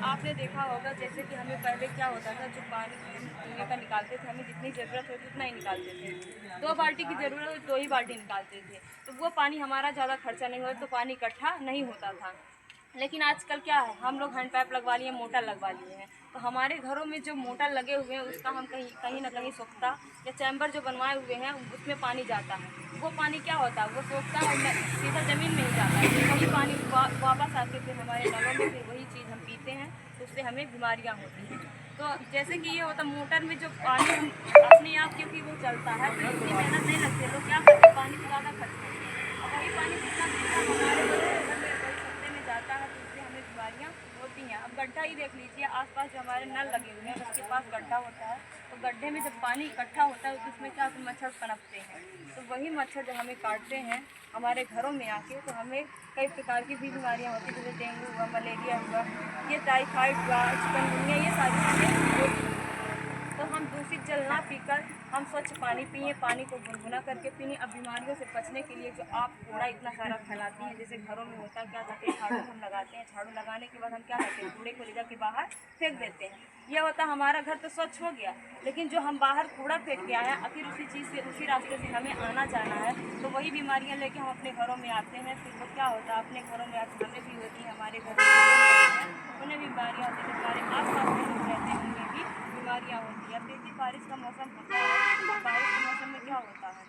आपने देखा होगा जैसे कि हमें पहले क्या होता था, जो पानी कुएं का निकालते थे, हमें जितनी ज़रूरत होती उतना ही निकालते थे। 2 बाल्टी की ज़रूरत हो 2 ही बाल्टी निकालते थे, तो वो पानी हमारा ज़्यादा खर्चा नहीं होता, तो पानी इकट्ठा नहीं होता था। लेकिन आजकल क्या है, हम लोग हैंड पाइप लगवा लिए, मोटर लगवा लिए हैं, तो हमारे घरों में जो मोटर लगे हुए हैं उसका हम कहीं कहीं ना कहीं सोखता या चैम्बर जो बनवाए हुए हैं उसमें पानी जाता है। वो पानी क्या होता है, वो सोखता है सीधा ज़मीन में ही जाता है, फिर वही पानी वापस आके फिर हमारे नलों में, फिर वही चीज़ हम पीते हैं, तो उससे हमें बीमारियाँ होती हैं। तो जैसे कि ये होता मोटर में जो पानी हम अपने आप, क्योंकि वो चलता है तो इतनी मेहनत नहीं लगती है, लोग क्या करते हैं पानी को ज़्यादा खर्च करते हैं, और वही पानी जितना हमारे घर में सस्ते में जाता है तो उससे हमें बीमारियाँ होती हैं। अब गड्ढा ही देख लीजिए, आसपास जो हमारे नल लगे हुए हैं उसके पास गड्ढा होता है, तो गड्ढे में जब पानी इकट्ठा होता है तो उसमें क्या मच्छर पनपते हैं, तो वही मच्छर जब हमें काटते हैं हमारे घरों में आके, तो हमें कई प्रकार की भी बीमारियाँ होती हैं, जैसे डेंगू हुआ, मलेरिया हुआ, ये टाइफाइड हुआ, चिकनगुनिया, ये सारी चीज़ें होती हैं। तो हम दूषित जल ना पीकर हम स्वच्छ पानी पिए, पानी को गुनगुना करके पिए। अब बीमारियों से बचने के लिए जो आप कूड़ा इतना सारा फैलाती हैं, जैसे घरों में होता है क्या करते हैं, झाड़ू हम लगाते हैं, झाड़ू लगाने के बाद हम क्या करते हैं, कूड़े को ले जाके बाहर फेंक देते हैं। यह होता हमारा घर तो स्वच्छ हो गया, लेकिन जो हम बाहर कूड़ा फेंक के आए हैं, फिर उसी चीज़ से उसी रास्ते से हमें आना जाना है, तो वही बीमारियाँ लेके हम अपने घरों में आते हैं। फिर वो क्या होता है, अपने घरों में आते हमें भी होती है, हमारे घर में लोग रहते हैं उन्हें भी बीमारियाँ होती हैं, हमारे आस पास के लोग रहते हैं उन्हें भी बीमारियाँ होती हैं। अब देखिए बारिश का मौसम होता है, तो बारिश के मौसम में क्या होता है,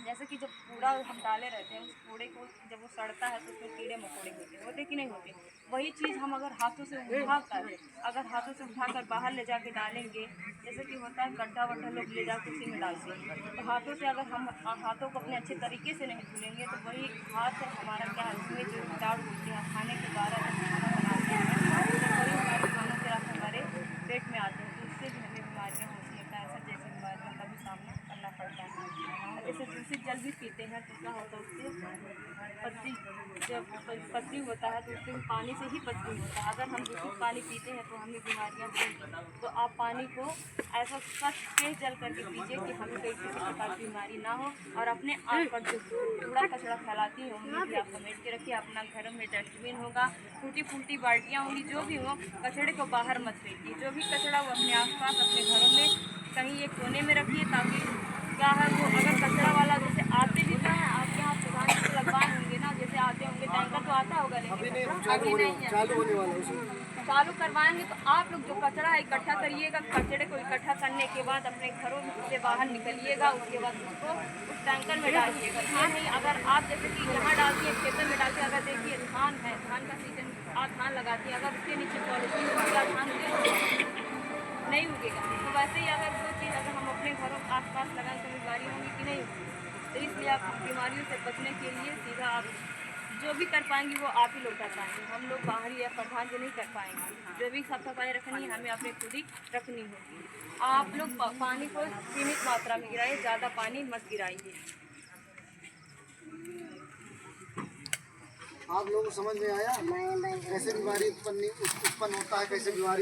जैसे कि जब कूड़ा हम डाले रहते हैं, उस कूड़े को जब वो सड़ता है तो उसमें कीड़े मकोड़े होते कि नहीं होते। वही चीज़ हम अगर हाथों से उठाकर बाहर ले जाके डालेंगे, जैसे कि होता है गड्ढा वड्ढा लोग ले जाके उसी में डालते हैं, तो हाथों से अगर हम हाथों को अपने अच्छे तरीके से नहीं धुलेंगे, तो वही हाथ हमारा क्या है, उसमें जो कीटाणु होते हैं खाने के द्वारा जब खाना बनाते हैं तो वही हमारे खानों के रास्ते हमारे पेट में आते हैं, तो उससे भी हमें बीमारियाँ होती हैं, कैंसर जैसी बीमारियों का भी सामना करना पड़ता है। जैसे दूषित जल भी पीते हैं तो क्या होता है, उससे पत्ती, जब पत्ती होता है तो उससे पानी से ही पत्ती होता है। अगर हम दूषित पानी पीते हैं तो हमें बीमारियाँ होंगी, तो आप पानी को ऐसा स्वच्छ तेज जल करके पीजिए कि हमें कोई किसी प्रकार की बीमारी ना हो, और अपने आप पर जो कूड़ा कचरा फैलाती हैं उन्हें भी आप समेट के रखिए। अपना घर में डस्टबिन होगा, टूटी फूटी बाल्टियाँ होंगी, जो भी हो, कचड़े को बाहर मत फेंकिए, जो भी कचरा वो अपने आसपास अपने घरों में कहीं एक कोने में रखिए, ताकि क्या है वो अगर कचरा वाला जैसे आते भी तो हैं, आपके यहाँ प्रधान जी लगवाए होंगे ना, जैसे आते होंगे, टैंकर तो आता होगा, लेकिन चालू करवाएंगे, तो आप लोग जो कचरा है इकट्ठा करिएगा, कचरे को इकट्ठा करने के बाद अपने घरों से बाहर निकलिएगा, उसके बाद उसको उस टैंकर में डालिएगा। ये नहीं अगर आप जैसे कि यहाँ डालती हैं खेतों में डालती हैं, अगर देखिए धान है, धान का सीजन, आप धान लगाती हैं, अगर उसके नीचे पॉलिथीन होगा धान नहीं उगेगा, तो वैसे ही अगर वो चीज़ अगर हम अपने घरों के आसपास लगाएं तो बीमारी होंगी कि नहीं होगी। तो इसलिए आप बीमारियों से बचने के लिए सीधा आप जो भी कर पाएंगे वो आप ही लोग कर पाएंगे, हम लोग बाहरी या प्रधान जी नहीं कर पाएंगे। जो भी साफ सफाई रखनी है हमें अपने खुद ही रखनी होगी। आप लोग पानी को सीमित मात्रा में गिराइए, ज़्यादा पानी मत गिराइए। आप लोगों को समझ में आया कैसे बीमारी उत्पन्न होता है, कैसे बीमारी